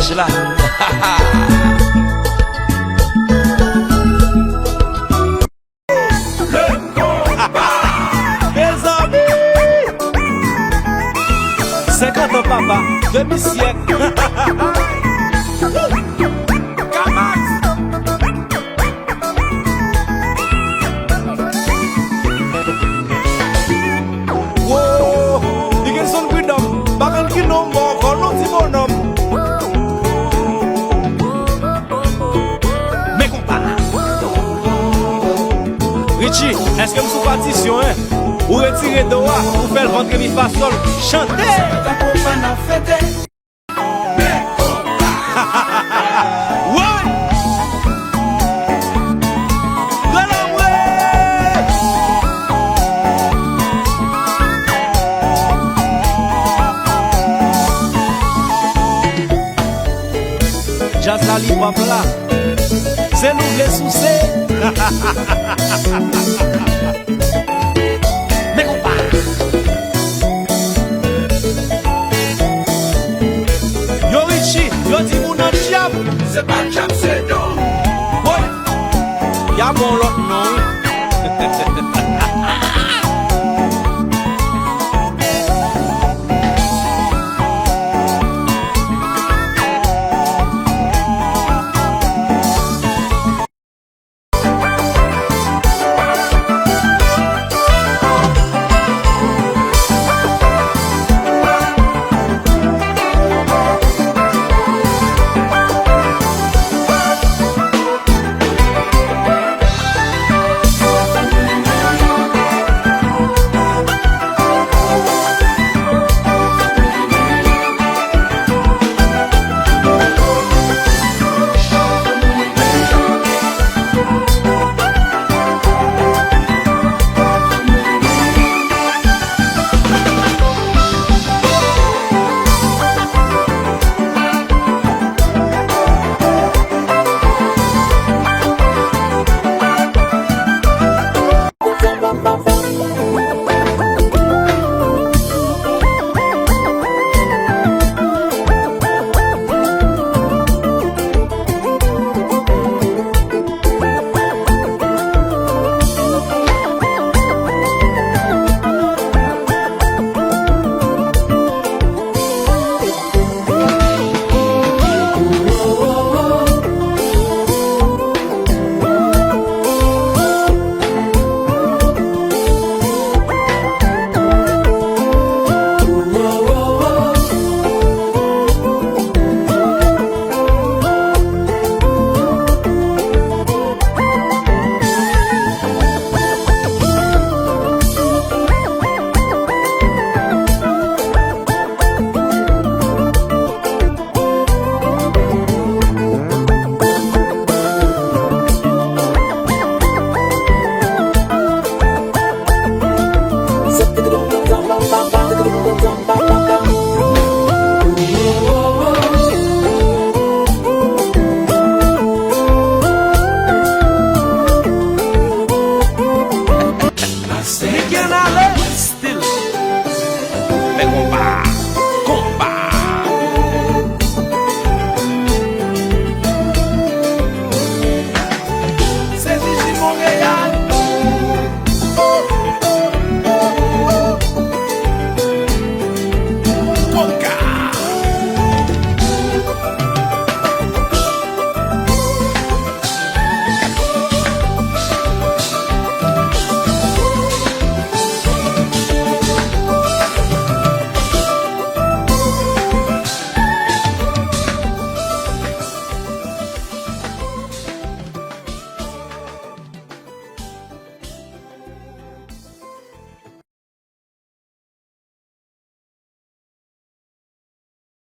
siège là. Mes amis, 50 ans papa, demi-siècle. Richie, est-ce que vous sous partition, hein? Ou retirez de là, ou faire le ventre mi fa sol, chantez! Jazali Pamela, c'est nous les soucis. Mais compa, yo Richie, yo di moun an diable. C'est pas diable, c'est non. Ouais, y'a bon l'autre non. Zumba.